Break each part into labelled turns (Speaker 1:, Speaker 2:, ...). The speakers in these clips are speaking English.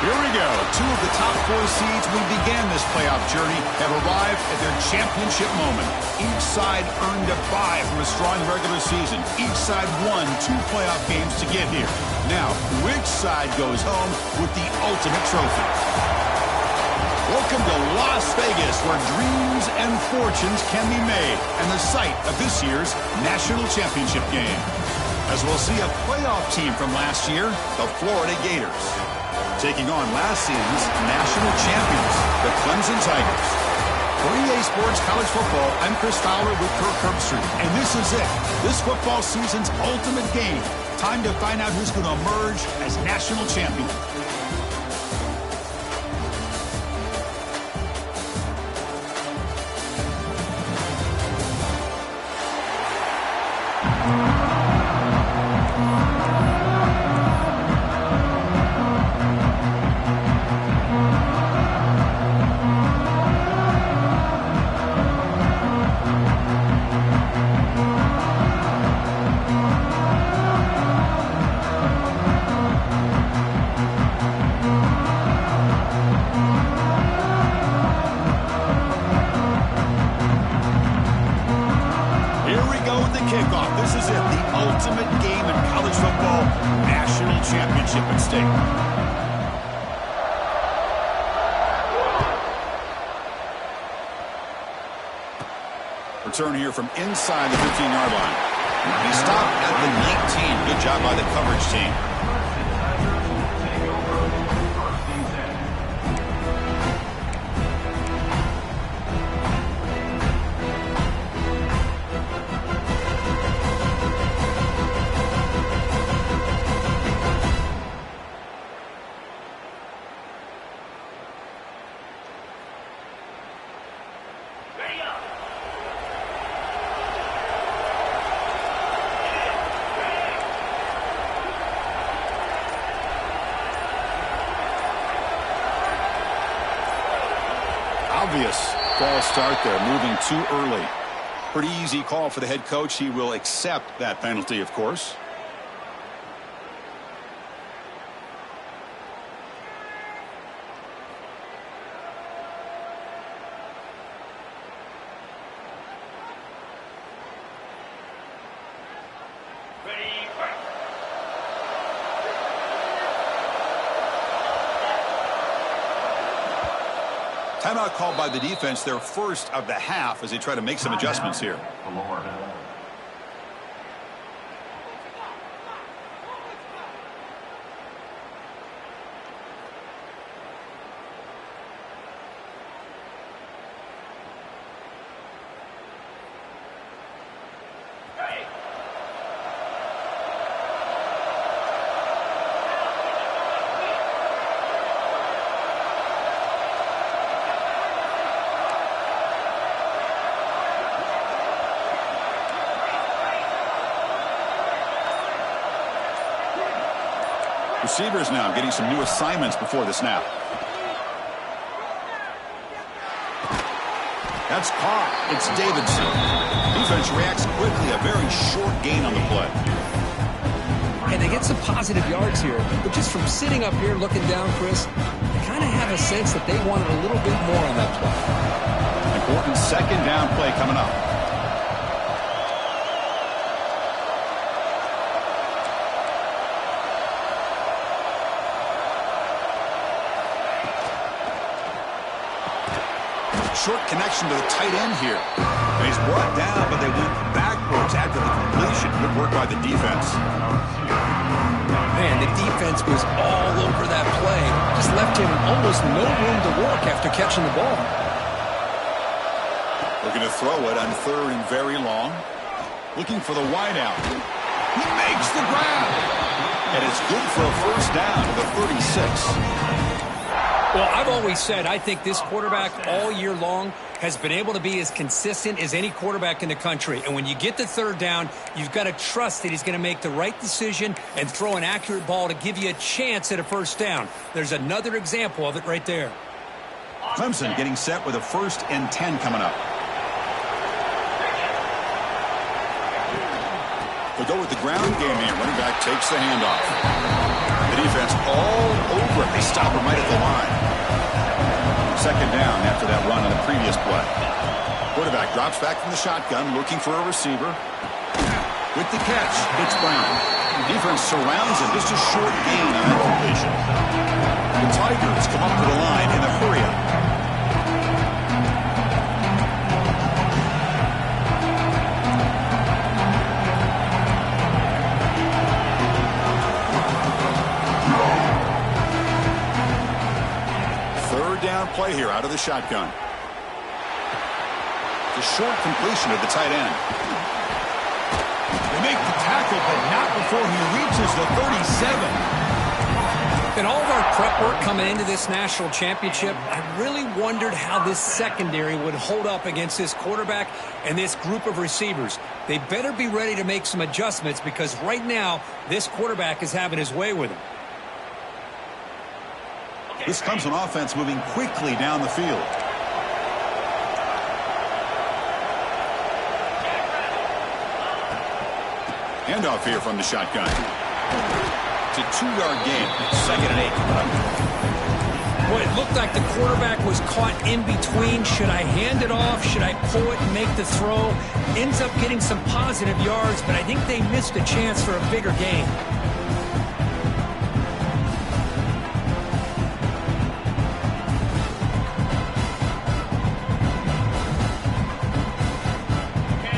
Speaker 1: Here we go. Two of the top four seeds we began this playoff journey have arrived at their championship moment. Each side earned a bye from a strong regular season. Each side won 2 playoff games to get here. Now, which side goes home with the ultimate trophy? Welcome to Las Vegas, where dreams and fortunes can be made, and the site of this year's national championship game. As we'll see a playoff team from last year, the Florida Gators, taking on last season's national champions, the Clemson Tigers. For EA Sports College Football, I'm Chris Fowler with Kirk Herbstreit, and this is it. This football season's ultimate game. Time to find out who's going to emerge as national champion. This is it, the ultimate game in college football, national championship at stake. Return here from inside the 15-yard line. He stopped at the 19. Good job by the coverage team. Obvious false start there, moving too early. Pretty easy call for the head coach. He will accept that penalty, of course. Timeout called by the defense, their first of the half, as they try to make some adjustments here. Receivers now getting some new assignments before the snap. That's caught. It's Davidson. Defense reacts quickly. A very short gain on the play.
Speaker 2: And they get some positive yards here. But just from sitting up here looking down, Chris, I kind of have a sense that they wanted a little bit more on that play.
Speaker 1: Important second down play coming up. Short connection to the tight end here. And he's brought down, but they went backwards after the completion. Good work by the defense.
Speaker 2: Man, the defense was all over that play. Just left him almost no room to work after catching the ball.
Speaker 1: Looking to throw it on 3rd and very long. Looking for the wideout. He makes the grab. And it's good for a first down to the 36.
Speaker 2: Well, I've always said I think this quarterback all year long has been able to be as consistent as any quarterback in the country. And when you get to 3rd down, you've got to trust that he's going to make the right decision and throw an accurate ball to give you a chance at a first down. There's another example of it right there.
Speaker 1: Clemson getting set with a 1st and 10 coming up. They go with the ground game here. Running back takes the handoff. The defense all over it. They stop him right at the line. Second down after that run on the previous play. Quarterback drops back from the shotgun, looking for a receiver. With the catch, it's Brown. The defense surrounds him. Just a short gain on that completion. The Tigers come up to the line in a hurry-up. Third down play here out of the shotgun. The short completion of the tight end.
Speaker 3: They make the tackle, but not before he reaches the 37.
Speaker 2: In all of our prep work coming into this national championship, I really wondered how this secondary would hold up against this quarterback and this group of receivers. They better be ready to make some adjustments because right now, this quarterback is having his way with him.
Speaker 1: This comes on offense moving quickly down the field. Handoff here from the shotgun. It's a 2-yard gain. 2nd and 8.
Speaker 2: Well, it looked like the quarterback was caught in between. Should I hand it off? Should I pull it and make the throw? Ends up getting some positive yards, but I think they missed a chance for a bigger gain.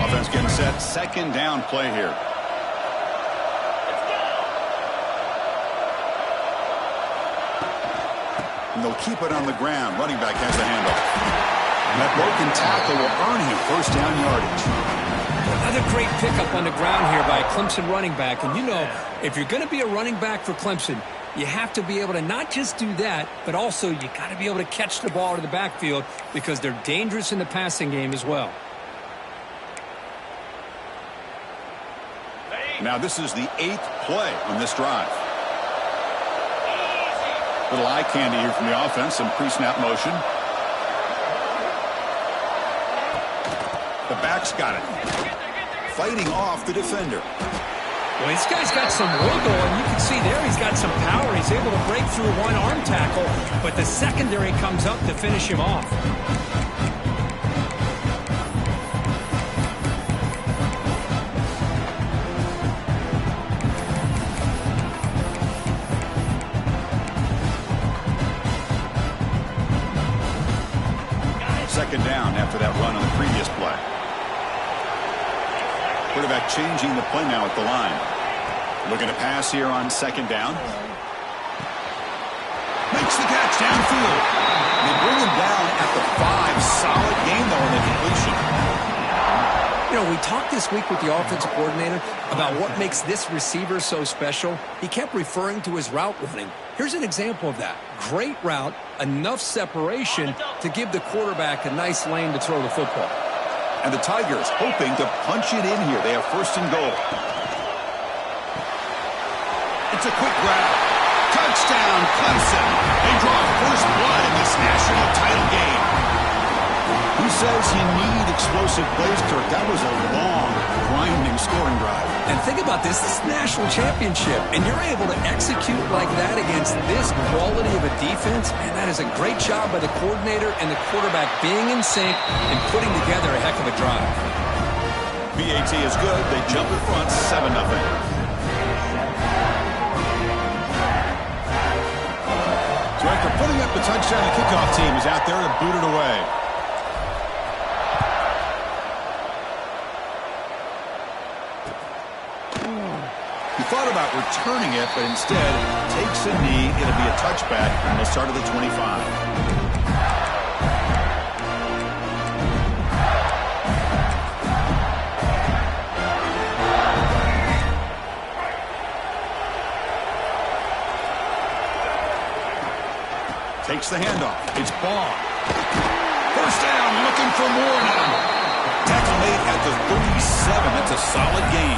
Speaker 1: Offense getting set. Second down play here. And they'll keep it on the ground. Running back has the handoff. And that broken tackle will earn him first down yardage.
Speaker 2: Another great pickup on the ground here by a Clemson running back. And you know, if you're going to be a running back for Clemson, you have to be able to not just do that, but also you got to be able to catch the ball to the backfield because they're dangerous in the passing game as well.
Speaker 1: Now this is the 8th play on this drive. Little eye candy here from the offense. Some pre-snap motion. The back's got it. Fighting off the defender.
Speaker 2: Well, this guy's got some wiggle, and you can see there he's got some power. He's able to break through one arm tackle, but the secondary comes up to finish him off.
Speaker 1: Second down after that run on the previous play. Quarterback changing the play now at the line. Looking to pass here on second down. Makes the catch downfield. They bring him down at the 5. Solid game, though, in the completion.
Speaker 2: You know, we talked this week with the offensive coordinator about what makes this receiver so special. He kept referring to his route running. Here's an example of that. Great route, enough separation to give the quarterback a nice lane to throw the football.
Speaker 1: And the Tigers hoping to punch it in here. They have first and goal. It's a quick grab. Touchdown, Clemson. They draw first blood in this national title game. Who says you need explosive plays, Kirk? That was a long, grinding scoring drive.
Speaker 2: And think about this is national championship, and you're able to execute like that against this quality of a defense, and that is a great job by the coordinator and the quarterback being in sync and putting together a heck of a drive.
Speaker 1: BAT is good. They jump in front, 7-0. So after putting up the touchdown, the kickoff team is out there to boot it away. He thought about returning it, but instead takes a knee. It'll be a touchback on the start of the 25. Takes the handoff. It's Ball. First down, looking for more now. Tackle made at the 37. That's a solid gain.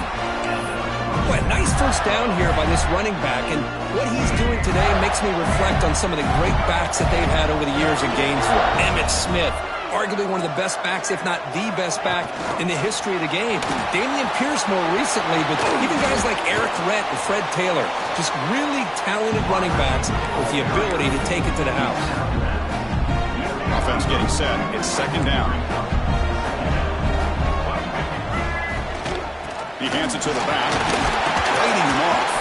Speaker 2: Boy, nice first down here by this running back, and what he's doing today makes me reflect on some of the great backs that they've had over the years in Gainesville. Emmitt Smith, arguably one of the best backs, if not the best back in the history of the game. Damian Pierce more recently, but even guys like Eric Rent and Fred Taylor, just really talented running backs with the ability to take it to the house.
Speaker 1: Offense getting set. It's second down. He hands it to the back, leading him off.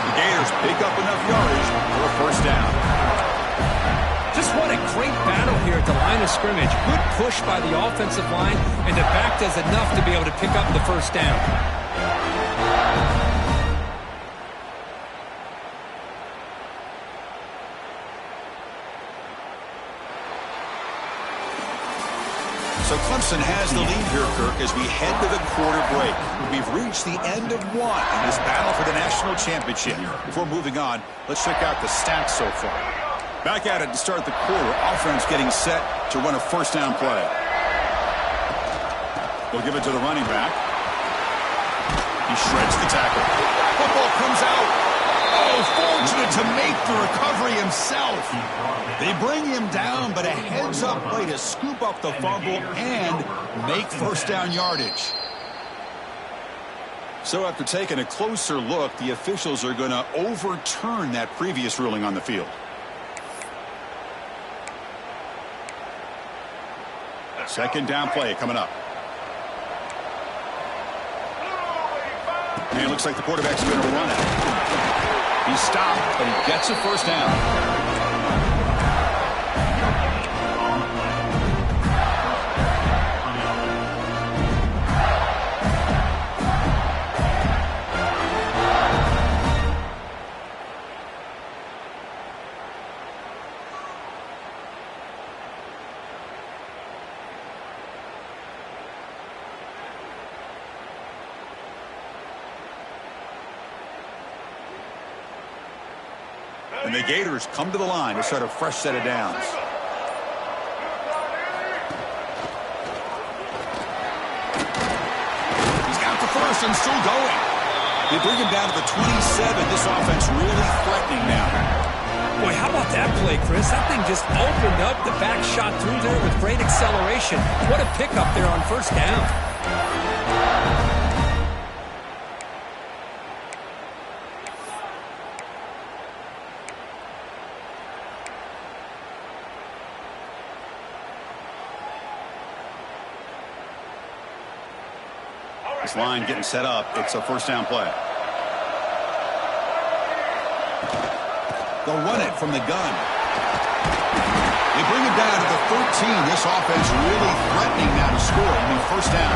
Speaker 1: The Gators pick up enough yardage for a first down.
Speaker 2: Just what a great battle here at the line of scrimmage. Good push by the offensive line, and the back does enough to be able to pick up the first down.
Speaker 1: So Clemson has the lead here, Kirk, as we head to the quarter break. We've reached the end of one in this battle for the national championship. Before moving on, let's check out the stats so far. Back at it to start the quarter. Offense getting set to run a first down play. They'll give it to the running back. He shreds the tackle. Football comes out. Oh, fortunate to make the recovery himself. They bring him down, but a heads-up play to scoop up the fumble and make first down yardage. So after taking a closer look, the officials are going to overturn that previous ruling on the field. Second down play coming up. And it looks like the quarterback's going to run it. He stopped, but he gets a first down. And the Gators come to the line to start a fresh set of downs. He's got the first and still going. They bring him down to the 27. This offense really threatening now.
Speaker 2: Boy, how about that play, Chris? That thing just opened up. The back shot through there with great acceleration. What a pickup there on first down.
Speaker 1: This line getting set up. It's a first down play. They'll run it from the gun. They bring it down to the 13. This offense really threatening now to score. I mean, first down.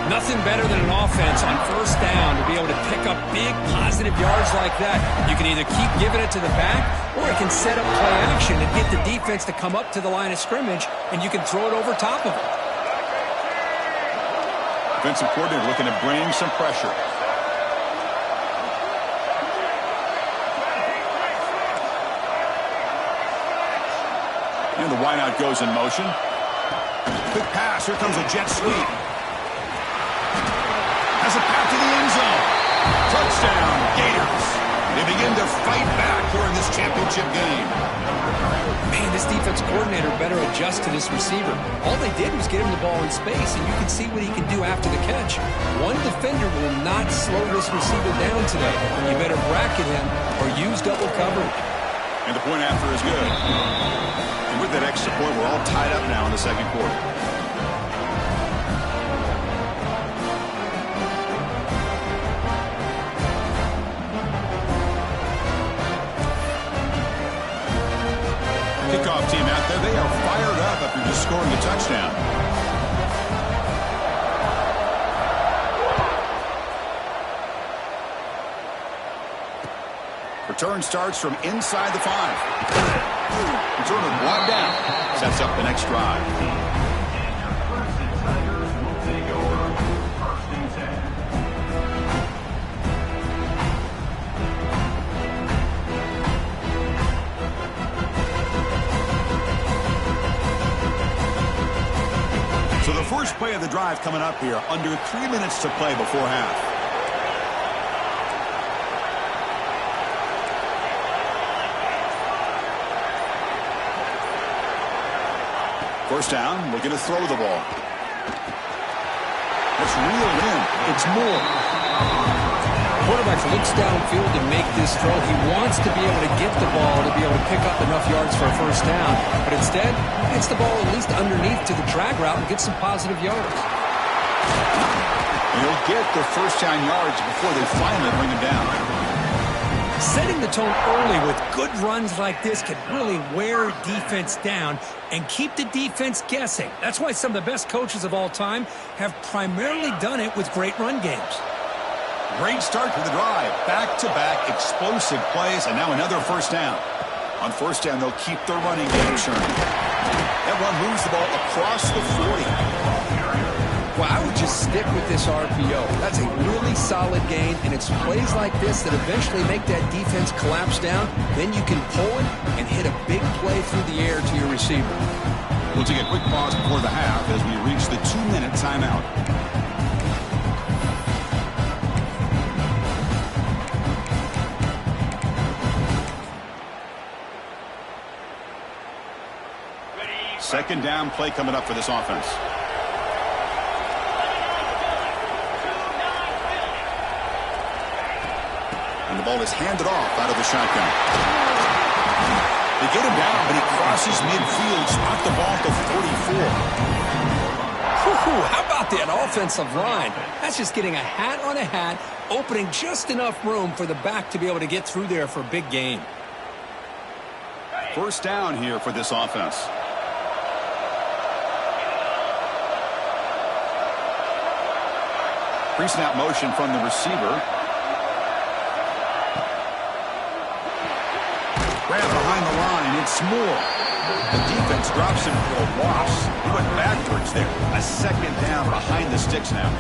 Speaker 2: Nothing better than an offense on first down to be able to pick up big positive yards like that. You can either keep giving it to the back, or it can set up play action and get the defense to come up to the line of scrimmage, and you can throw it over top of it.
Speaker 1: Defensive coordinator looking to bring some pressure. And the wideout goes in motion. Quick pass. Here comes a jet sweep. Has a path to the end zone. Touchdown, Gators. They begin to fight back here in this championship game.
Speaker 2: Man, this defense coordinator better adjust to this receiver. All they did was get him the ball in space, and you can see what he can do after the catch. One defender will not slow this receiver down today. You better bracket him or use double coverage.
Speaker 1: And the point after is good. And with that extra point, we're all tied up now in the second quarter. Kickoff team out there, they are fired up after just scoring a touchdown. Return starts from inside the 5. Return brought down. Sets up the next drive. So the first play of the drive coming up here, under 3 minutes to play before half. First down, looking to throw the ball. It's reeled in. It's Moore.
Speaker 2: Quarterback looks downfield to make this throw. He wants to be able to get the ball to be able to pick up enough yards for a first down. But instead, gets the ball at least underneath to the drag route and gets some positive yards.
Speaker 1: He'll get the first down yards before they finally bring him down.
Speaker 2: Setting the tone early with good runs like this can really wear defense down and keep the defense guessing. That's why some of the best coaches of all time have primarily done it with great run games.
Speaker 1: Great start to the drive. Back-to-back explosive plays, and now another first down. On first down, they'll keep their running game churning. Everyone moves the ball across the 40.
Speaker 2: Well, I would just stick with this RPO. That's a really solid gain, and it's plays like this that eventually make that defense collapse down. Then you can pull it and hit a big play through the air to your receiver.
Speaker 1: We'll take a quick pause before the half as we reach the 2-minute timeout. Second down play coming up for this offense. And the ball is handed off out of the shotgun. They get him down, but he crosses midfield, spot the ball to 44.
Speaker 2: How about that offensive line? That's just getting a hat on a hat, opening just enough room for the back to be able to get through there for a big gain.
Speaker 1: First down here for this offense. Pre-snap motion from the receiver. Grab behind the line. It's Moore. The defense drops him for a loss. He went backwards there. A second down behind the sticks now.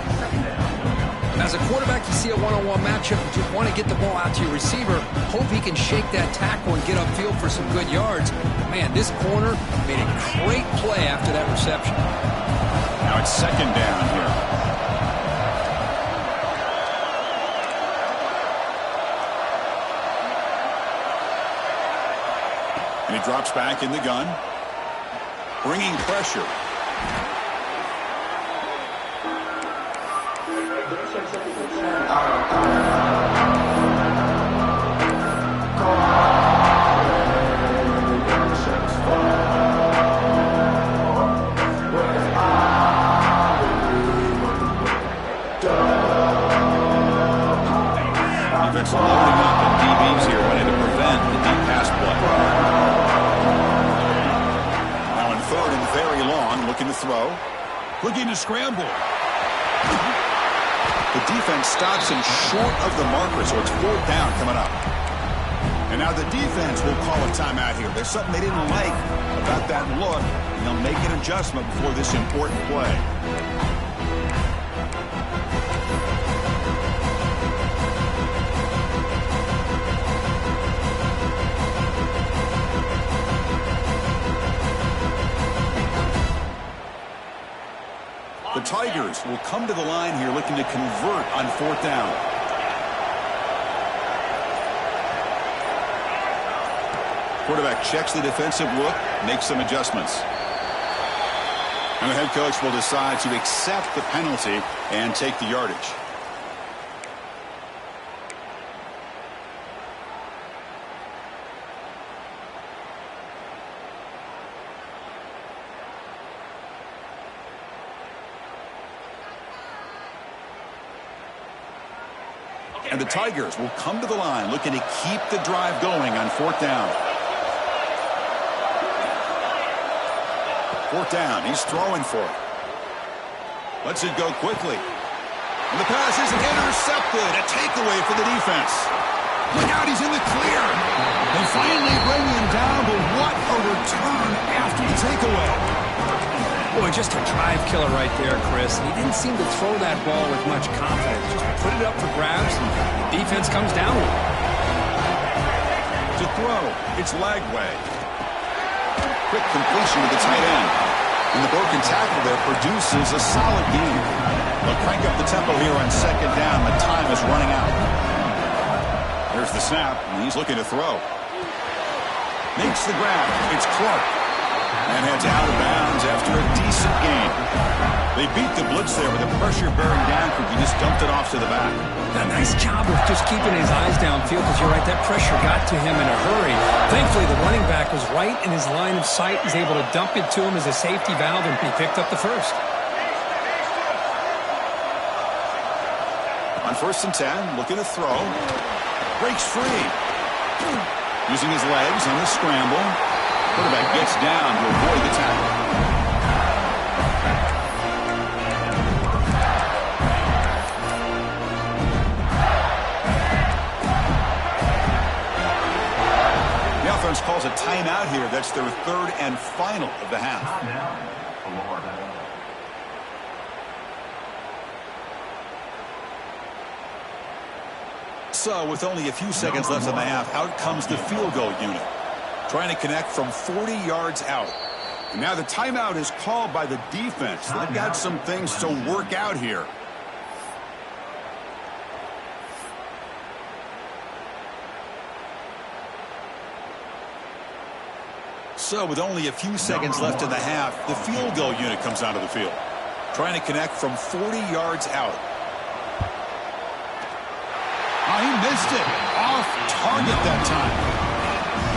Speaker 2: As a quarterback, you see a one-on-one matchup. You just want to get the ball out to your receiver. Hope he can shake that tackle and get upfield for some good yards. Man, this corner made a great play after that reception.
Speaker 1: Now it's second down here. And he drops back in the gun, bringing pressure. Defense loading up and DBs here wanting to prevent the deep pass play. Third and very long, looking to throw. Looking to scramble. The defense stops him short of the marker, so it's fourth down coming up. And now the defense will call a timeout here. There's something they didn't like about that look, and they'll make an adjustment before this important play. The Tigers will come to the line here looking to convert on fourth down. Quarterback checks the defensive look, makes some adjustments. And the head coach will decide to accept the penalty and take the yardage. And the Tigers will come to the line looking to keep the drive going on fourth down. Fourth down, he's throwing for it. Lets it go quickly. And the pass is intercepted. A takeaway for the defense. Look out, he's in the clear. They finally bring him down, but what a return after the takeaway.
Speaker 2: Boy, just a drive killer right there, Chris. He didn't seem to throw that ball with much confidence. Just put it up for grabs, and the defense comes down with it.
Speaker 1: To throw, it's Lagway. Quick completion to the tight end. And the broken tackle there produces a solid gain. They'll crank up the tempo here on second down. The time is running out. There's the snap, and he's looking to throw. Makes the grab. It's Clark. And heads out of bounds after a decent gain. They beat the blitz there with the pressure bearing down. He just dumped it off to the back.
Speaker 2: A nice job of just keeping his eyes downfield, because you're right, that pressure got to him in a hurry. Thankfully, the running back was right in his line of sight. He's able to dump it to him as a safety valve, and he picked up the first.
Speaker 1: On 1st and 10, looking to throw. Breaks free. Using his legs on the scramble. Quarterback gets down to avoid the tackle. The offense calls a timeout here. That's their 3rd and final of the half. So, with only a few seconds left in the half, out comes the field goal unit. Trying to connect from 40 yards out. And now the timeout is called by the defense. They've got some things to work out here. So, with only a few seconds left in the half, the field goal unit comes onto the field. Trying to connect from 40 yards out. Oh, he missed it. Off target that time.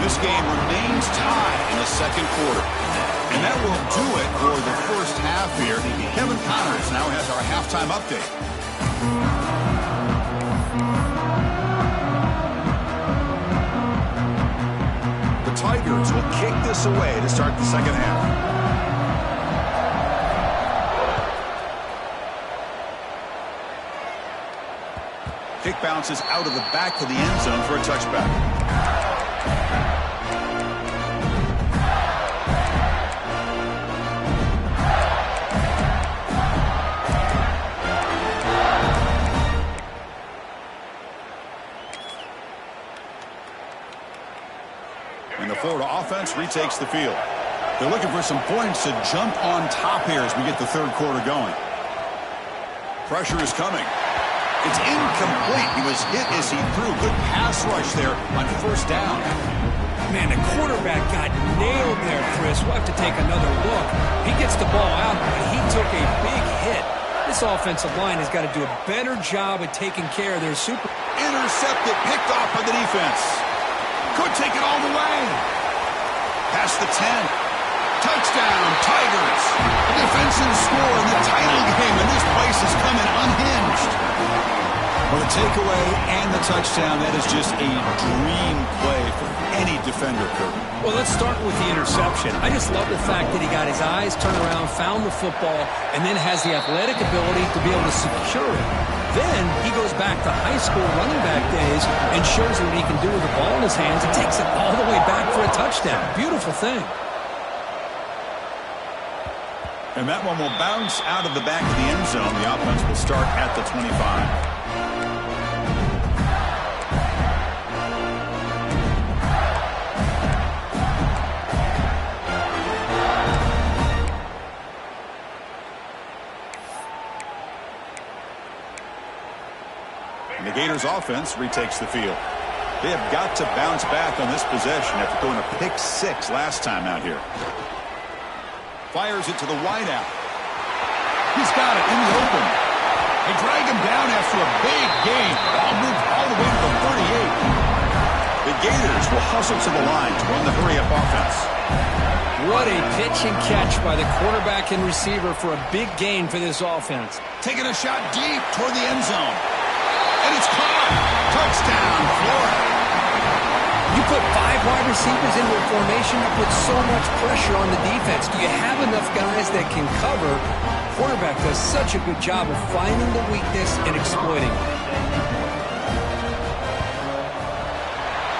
Speaker 1: This game remains tied in the 2nd quarter. And that will do it for the first half here. Kevin Connors now has our halftime update. The Tigers will kick this away to start the 2nd half. Kick bounces out of the back of the end zone for a touchback. And the Florida offense retakes the field. They're looking for some points to jump on top here as we get the 3rd quarter going. Pressure is coming. It's incomplete. He was hit as he threw. Good pass rush there on 1st down.
Speaker 2: Man, the quarterback got nailed there, Chris. We'll have to take another look. He gets the ball out, but he took a big hit. This offensive line has got to do a better job at taking care of their super.
Speaker 1: Intercepted, picked off by the defense. Could take it all the way. Past the 10. Touchdown, Tigers. The defensive score in the title game, and this place is coming unhinged. Well, the takeaway and the touchdown, that is just a dream play for any defender, Kirk.
Speaker 2: Well, let's start with the interception. I just love the fact that he got his eyes turned around, found the football, and then has the athletic ability to be able to secure it. Then he goes back to high school running back days and shows what he can do with the ball in his hands and takes it all the way back for a touchdown. Beautiful thing.
Speaker 1: And that one will bounce out of the back of the end zone. The offense will start at the 25. And the Gators offense retakes the field. They have got to bounce back on this possession after throwing a pick 6 last time out here. Fires it to the wideout. He's got it in the open. They drag him down after a big gain. Ball moved all the way to the 38. The Gators will hustle to the line to run the hurry-up offense.
Speaker 2: What a pitch and catch by the quarterback and receiver for a big gain for this offense.
Speaker 1: Taking a shot deep toward the end zone. And it's caught. Touchdown, Florida.
Speaker 2: You put 5 wide receivers into a formation, you put so much pressure on the defense. Do you have enough guys that can cover? Quarterback does such a good job of finding the weakness and exploiting it.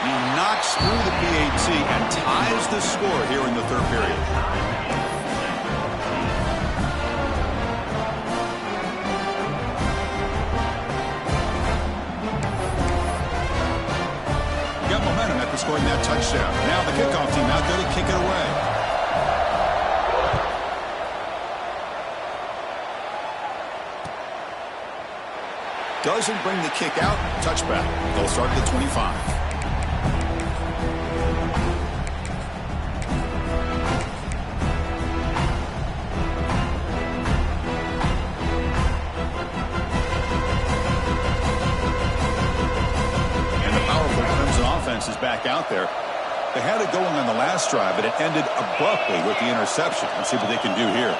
Speaker 1: He knocks through the PAT and ties the score here in the 3rd period. Got momentum after scoring that touchdown. Now the kickoff team out there to kick it away. Doesn't bring the kick out. Touchback. They'll start at the 25. They had it going on the last drive, but it ended abruptly with the interception. Let's see what they can do here.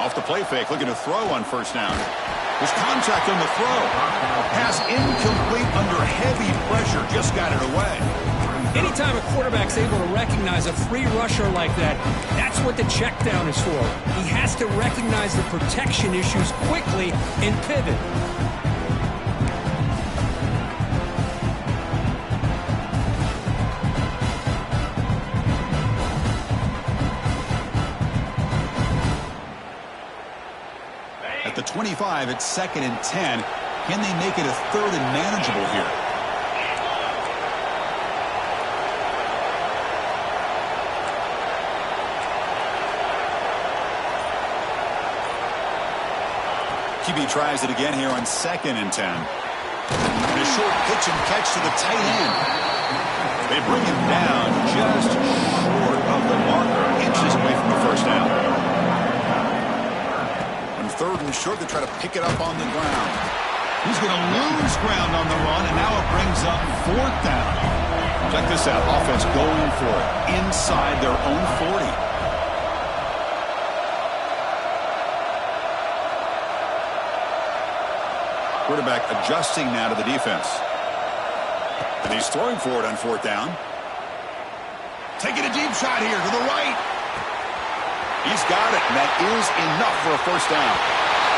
Speaker 1: Off the play fake, looking to throw on first down. There's contact on the throw. Pass incomplete under heavy pressure. Just got it away.
Speaker 2: Anytime a quarterback's able to recognize a free rusher like that, that's what the check down is for. He has to recognize the protection issues quickly and pivot.
Speaker 1: At the 25, it's 2nd and 10. Can they make it a 3rd and manageable here? QB tries it again here on 2nd and 10. And a short pitch and catch to the tight end. They bring him down just short of the marker, inches away from the first down. 3rd and short, they try to pick it up on the ground.
Speaker 3: He's going to lose ground on the run, and now it brings up 4th down.
Speaker 1: Check this out. Offense going for it inside their own 40. Quarterback adjusting now to the defense. And he's throwing for it on 4th down. Taking a deep shot here to the right. He's got it, and that is enough for a first down.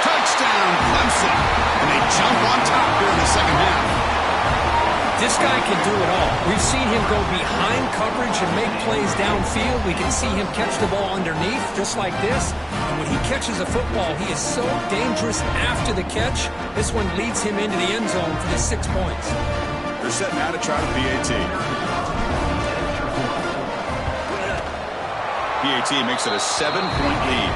Speaker 1: Touchdown, Clemson. And they jump on top here in the second half.
Speaker 2: This guy can do it all. We've seen him go behind coverage and make plays downfield. We can see him catch the ball underneath, just like this. And when he catches a football, he is so dangerous after the catch. This one leads him into the end zone for the 6 points.
Speaker 1: They're setting out to try the PAT. PAT makes it a 7-point lead.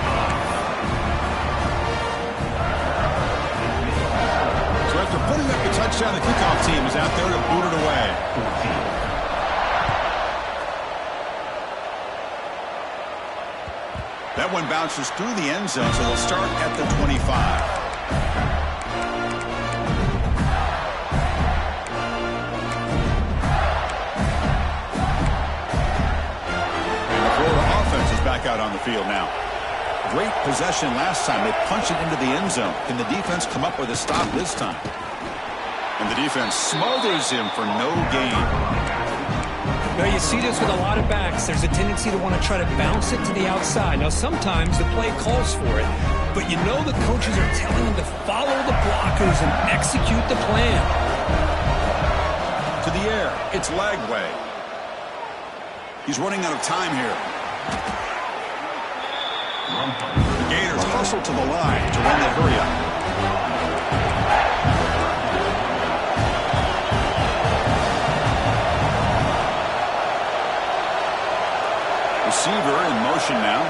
Speaker 1: So after putting up the touchdown, the kickoff team is out there to boot it away. That one bounces through the end zone, so they'll start at the 25. Back out on the field now. Great possession last time. They punched it into the end zone. Can the defense come up with a stop this time? And the defense smothers him for no gain.
Speaker 2: Now you see this with a lot of backs. There's a tendency to want to try to bounce it to the outside. Now sometimes the play calls for it, but you know the coaches are telling them to follow the blockers and execute the plan.
Speaker 1: To the air. It's Lagway. He's running out of time here. The Gators hustle to the line to run the hurry-up. Receiver in motion now.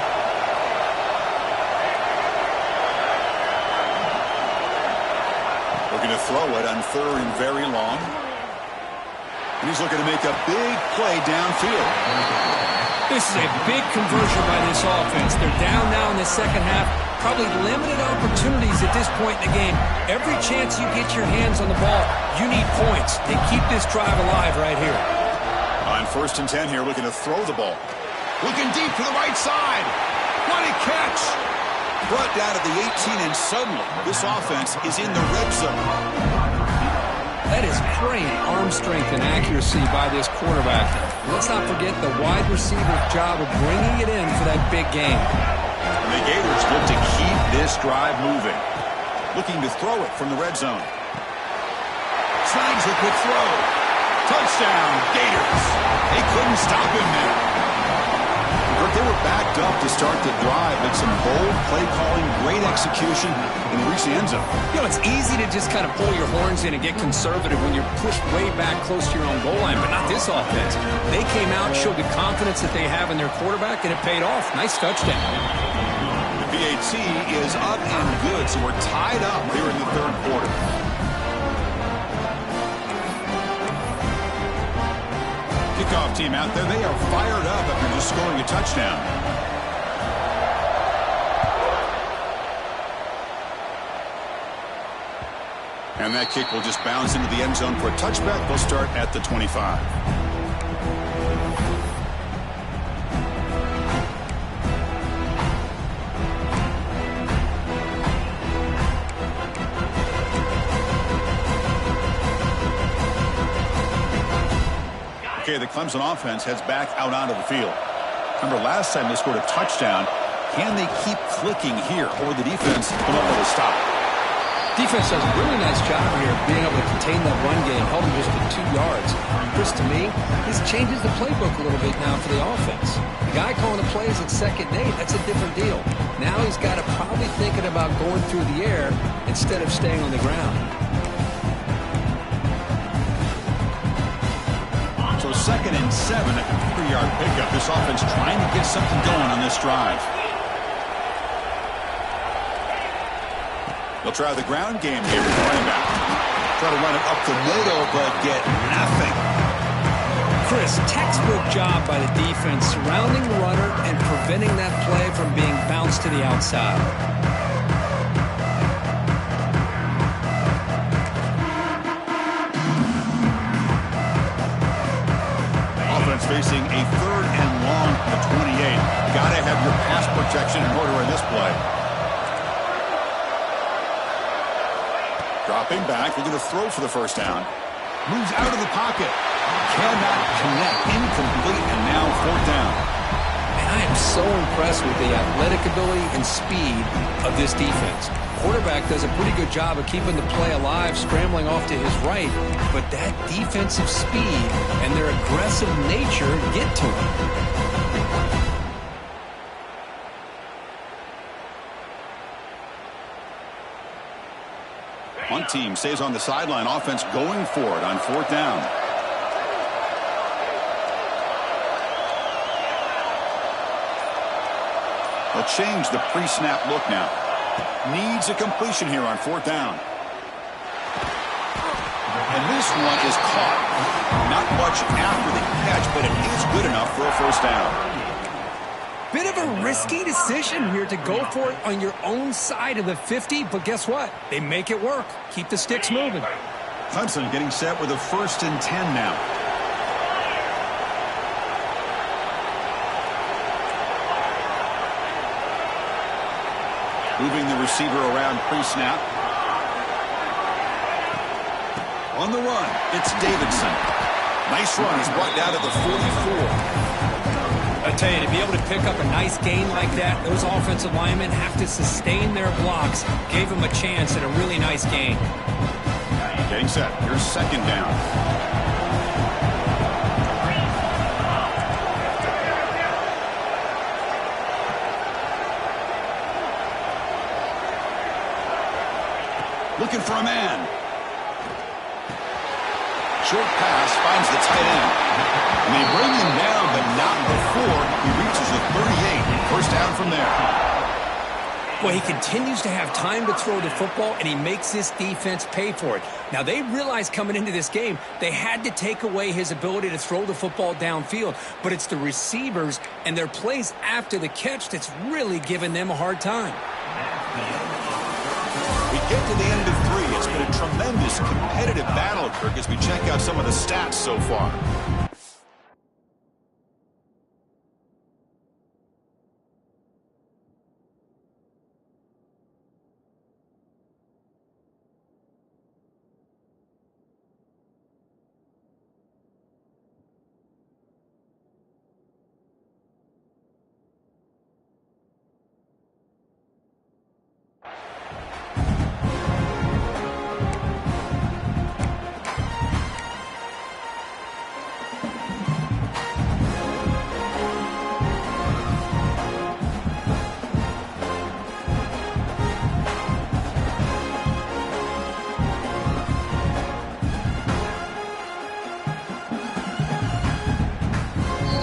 Speaker 1: Looking to throw it on 3rd and very long. And he's looking to make a big play downfield.
Speaker 2: This is a big conversion by this offense. They're down now in the second half. Probably limited opportunities at this point in the game. Every chance you get your hands on the ball, you need points. They keep this drive alive right here.
Speaker 1: On 1st and 10 here, looking to throw the ball. Looking deep to the right side. What a catch. Brought down at the 18, and suddenly this offense is in the red zone.
Speaker 2: That is great arm strength and accuracy by this quarterback. Let's not forget the wide receiver's job of bringing it in for that big game.
Speaker 1: And the Gators look to keep this drive moving. Looking to throw it from the red zone. Snags a quick throw. Touchdown, Gators. They couldn't stop him there. They were backed up to start the drive, but some bold play calling, great execution, and they reached the end zone.
Speaker 2: You know, it's easy to just kind of pull your horns in and get conservative when you're pushed way back close to your own goal line, but not this offense. They came out, showed the confidence that they have in their quarterback, and it paid off. Nice touchdown.
Speaker 1: The PAT is up and good, so we're tied up here in the 3rd quarter. Kickoff team out there, they are fired up after just scoring a touchdown. And that kick will just bounce into the end zone for a touchback. They'll start at the 25. Clemson offense heads back out onto the field. Remember, last time they scored a touchdown. Can they keep clicking here, or the defense will not be able to stop?
Speaker 2: Defense does a really nice job here of being able to contain that run game, held him just to 2 yards. Chris, to me, this changes the playbook a little bit now for the offense. The guy calling the plays at 2nd and 8, that's a different deal. Now he's got to probably thinking about going through the air instead of staying on the ground.
Speaker 1: So 2nd and 7 at the 3-yard pickup. This offense trying to get something going on this drive. They'll try the ground game here with the running back. Try to run it up the middle, but get nothing.
Speaker 2: Chris, textbook job by the defense surrounding the runner and preventing that play from being bounced to the outside.
Speaker 1: Offense facing a 3rd and long from the 28. Got to have your pass protection in order in this play. Dropping back, looking to throw for the first down. Moves out of the pocket. Cannot connect. Incomplete, and now 4th down.
Speaker 2: And I am so impressed with the athletic ability and speed of this defense. Quarterback does a pretty good job of keeping the play alive, scrambling off to his right, but that defensive speed and their aggressive nature get to him.
Speaker 1: One team stays on the sideline. Offense going for it on 4th down. They'll change the pre-snap look now. Needs a completion here on 4th down. And this one is caught. Not much after the catch, but it is good enough for a first down.
Speaker 2: Bit of a risky decision here to go for it on your own side of the 50, but guess what? They make it work. Keep the sticks moving.
Speaker 1: Clemson getting set with a 1st and 10 now. Moving the receiver around pre-snap. On the run, it's Davidson. Nice run. He's brought down to the 44.
Speaker 2: I tell you, to be able to pick up a nice gain like that, those offensive linemen have to sustain their blocks. Gave him a chance at a really nice gain.
Speaker 1: Getting set. Here's 2nd down. Looking for a man. Short pass finds the tight end. And they bring him down, but not before he reaches the 38. First down from there.
Speaker 2: Well, he continues to have time to throw the football, and he makes this defense pay for it. Now, they realized coming into this game they had to take away his ability to throw the football downfield, but it's the receivers and their plays after the catch that's really giving them a hard time.
Speaker 1: We get to the end of 3. It's been a tremendous competitive battle, Kirk, as we check out some of the stats so far.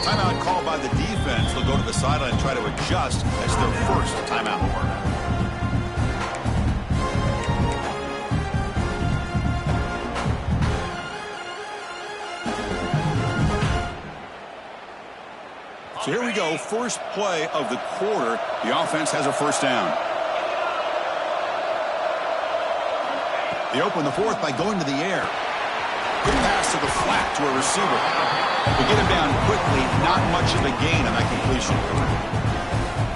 Speaker 1: Timeout called by the defense. They'll go to the sideline and try to adjust as their first timeout. So here we go. First play of the quarter. The offense has a first down. They open the 4th by going to the air. Good pass to the flat to a receiver. We get him down quickly. Not much of a gain on that completion.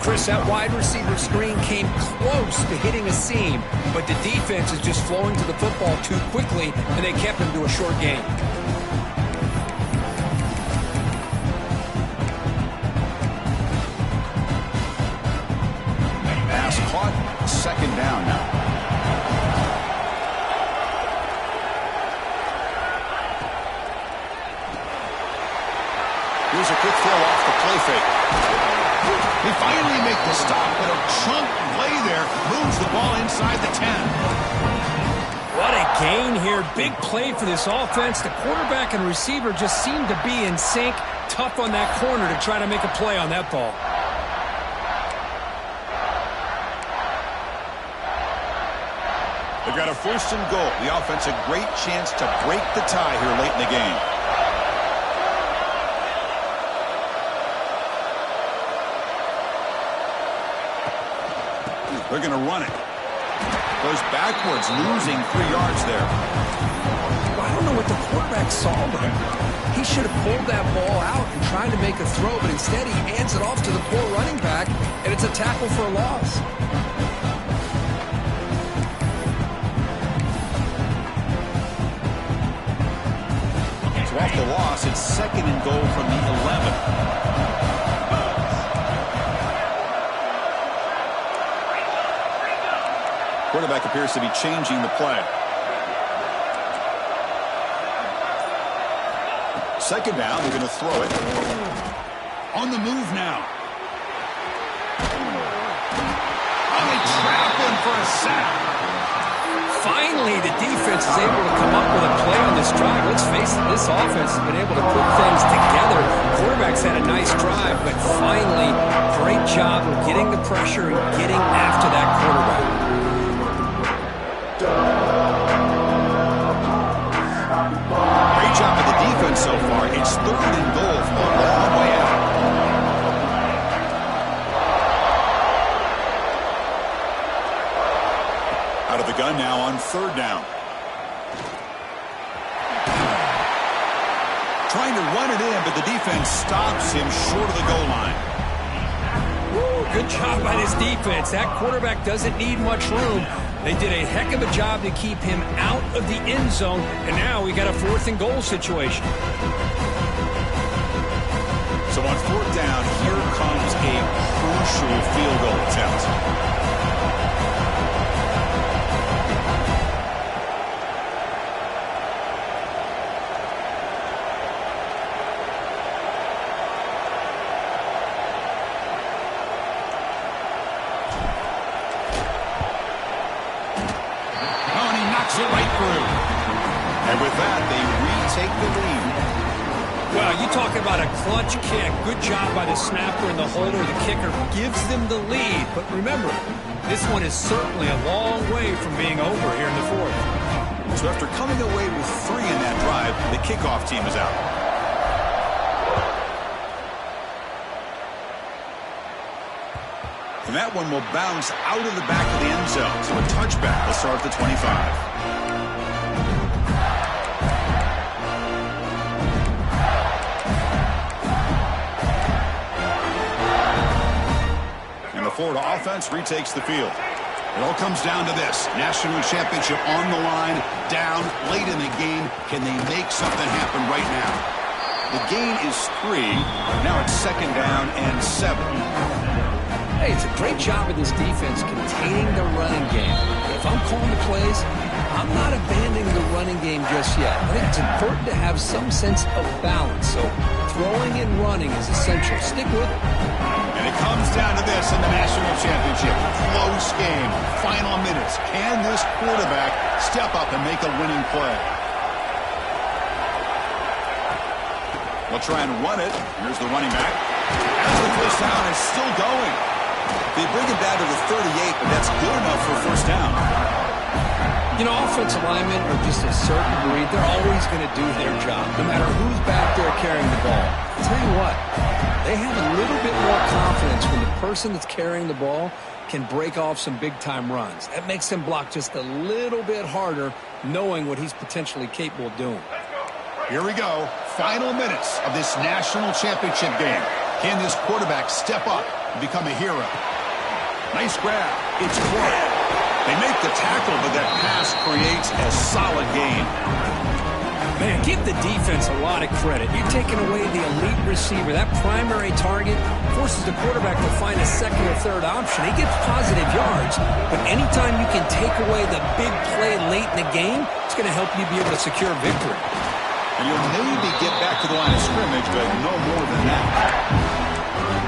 Speaker 2: Chris, that wide receiver screen came close to hitting a seam, but the defense is just flowing to the football too quickly, and they kept him to a short gain.
Speaker 1: Here's a quick throw off the play fake. They finally make the stop, but a chunk play there moves the ball inside the 10.
Speaker 2: What a gain here. Big play for this offense. The quarterback and receiver just seem to be in sync. Tough on that corner to try to make a play on that ball.
Speaker 1: They've got a 1st and goal. The offense a great chance to break the tie here late in the game. They're going to run it. Goes backwards, losing 3 yards there.
Speaker 2: I don't know what the quarterback saw there. He should have pulled that ball out and tried to make a throw, but instead he hands it off to the poor running back, and it's a tackle for a loss.
Speaker 1: So off the loss, it's 2nd and goal from the 11. Quarterback appears to be changing the play. 2nd down, they're going to throw it. On the move now. Oh, they trap him for a sack.
Speaker 2: Finally, the defense is able to come up with a play on this drive. Let's face it, this offense has been able to put things together. The quarterback's had a nice drive, but finally, great job of getting the pressure and getting after that quarterback.
Speaker 1: Great job of the defense so far. It's 3rd and goal from a long way out. Out of the gun now on 3rd down. Trying to run it in, but the defense stops him short of the goal line.
Speaker 2: Woo, good job by this defense. That quarterback doesn't need much room. They did a heck of a job to keep him out of the end zone, and now we got a 4th and goal situation.
Speaker 1: So on 4th down, here comes a crucial field goal attempt. It right through. And with that, they retake the lead.
Speaker 2: Well, you talk about a clutch kick. Good job by the snapper and the holder. The kicker gives them the lead. But remember, this one is certainly a long way from being over here in the 4th.
Speaker 1: So after coming away with 3 in that drive, the kickoff team is out. And that one will bounce out of the back of the end zone. So a touchback will start at the 25. Florida offense retakes the field. It all comes down to this. National championship on the line, down late in the game. Can they make something happen right now? The gain is 3. Now it's 2nd down and 7.
Speaker 2: Hey, it's a great job of this defense containing the running game. If I'm calling the plays, I'm not abandoning the running game just yet. I think it's important to have some sense of balance. So throwing and running is essential. Stick with it.
Speaker 1: And it comes down to this in the national championship. Close game. Final minutes. Can this quarterback step up and make a winning play? They'll try and run it. Here's the running back. As the 1st down is still going. They bring it down to the 38, but that's good enough for a 1st down.
Speaker 2: You know, offensive linemen are just a certain breed. They're always going to do their job, no matter who's back there carrying the ball. I'll tell you what, they have a little bit more confidence when the person that's carrying the ball can break off some big-time runs. That makes them block just a little bit harder, knowing what he's potentially capable of doing.
Speaker 1: Here we go. Final minutes of this national championship game. Can this quarterback step up and become a hero? Nice grab. It's caught. They make the tackle, but that pass creates a solid gain.
Speaker 2: Man, give the defense a lot of credit. You're taking away the elite receiver. That primary target forces the quarterback to find a 2nd or 3rd option. He gets positive yards, but anytime you can take away the big play late in the game, it's going to help you be able to secure victory.
Speaker 1: And you'll maybe get back to the line of scrimmage, but no more than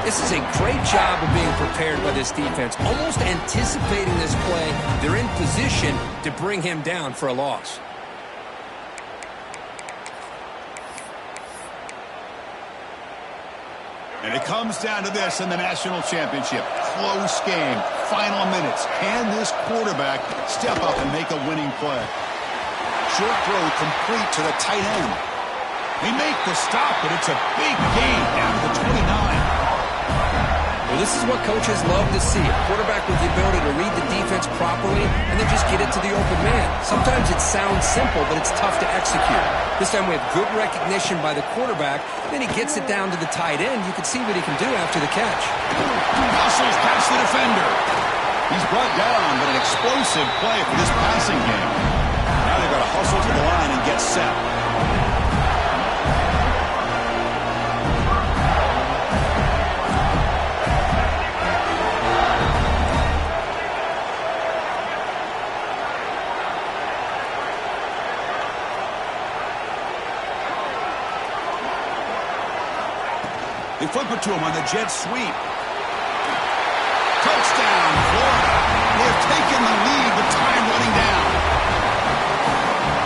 Speaker 2: This is a great job of being prepared by this defense, almost anticipating this play. They're in position to bring him down for a loss.
Speaker 1: And it comes down to this in the national championship. Close game. Final minutes. Can this quarterback step up and make a winning play? Short throw complete to the tight end. They make the stop, but it's a big gain down to the 29.
Speaker 2: Well, this is what coaches love to see. A quarterback with the ability to read the defense properly and then just get it to the open man. Sometimes it sounds simple, but it's tough to execute. This time we have good recognition by the quarterback. Then he gets it down to the tight end. You can see what he can do after the catch.
Speaker 1: Hustles past the defender. He's brought down, but an explosive play for this passing game. Now they've got to hustle to the line and get set. They flip it to him on the jet sweep. Touchdown, Florida. They have taken the lead with time running down.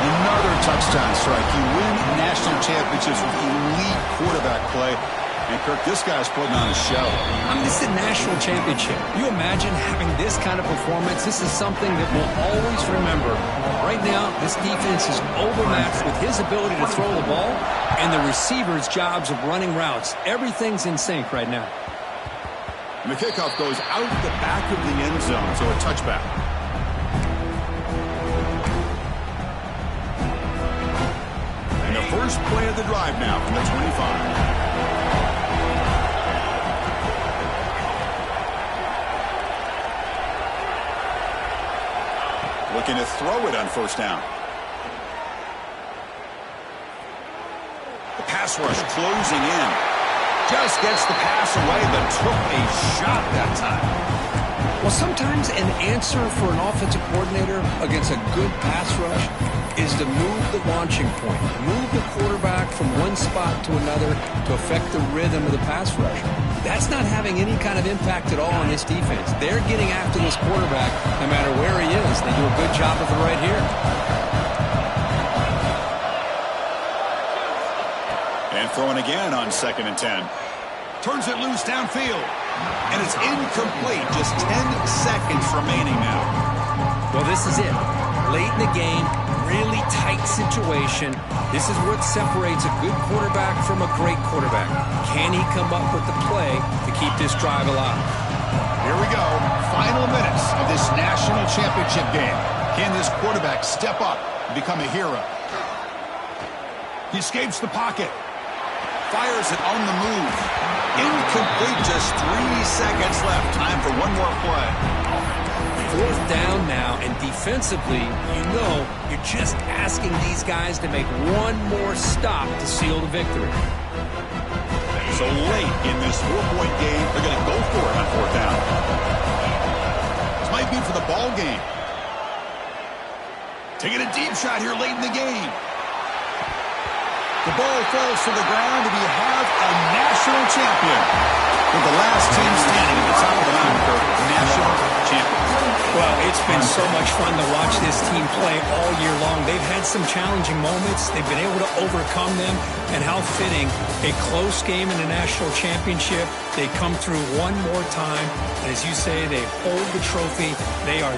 Speaker 1: Another touchdown strike. You win national championships with elite quarterback play. And, Kirk, this guy's putting on a show.
Speaker 2: I mean, this is a national championship. You imagine having this kind of performance? This is something that we'll always remember. Right now, this defense is overmatched with his ability to throw the ball and the receiver's jobs of running routes. Everything's in sync right now.
Speaker 1: And the kickoff goes out the back of the end zone, so a touchback. And the first play of the drive now from the 25. Looking to throw it on first down. The pass rush closing in. Just gets the pass away, but took a shot that time.
Speaker 2: Well, sometimes an answer for an offensive coordinator against a good pass rush is to move the launching point. Move the quarterback from one spot to another to affect the rhythm of the pass rush. That's not having any kind of impact at all on this defense. They're getting after this quarterback no matter where he is. They do a good job of it right here.
Speaker 1: And throwing again on 2nd and 10. Turns it loose downfield. And it's incomplete. Just 10 seconds remaining now.
Speaker 2: Well, this is it. Late in the game, really tight situation. This is what separates a good quarterback from a great quarterback. Can he come up with the play to keep this drive alive?
Speaker 1: Here we go. Final minutes of this national championship game. Can this quarterback step up and become a hero? He escapes the pocket. Fires it on the move. Incomplete. Just 3 seconds left. Time for one more play.
Speaker 2: 4th down now, and defensively, you know you're just asking these guys to make one more stop to seal the victory.
Speaker 1: So late in this 4-point game, they're going to go for it on 4th down. This might be for the ball game. Taking a deep shot here late in the game. The ball falls to the ground, and we have a national champion. With the last team standing at the top of the mountain, Kirk, national champion.
Speaker 2: Well, it's been so much fun to watch this team play all year long. They've had some challenging moments. They've been able to overcome them. And how fitting, a close game in the national championship. They come through one more time. And as you say, they hold the trophy. They are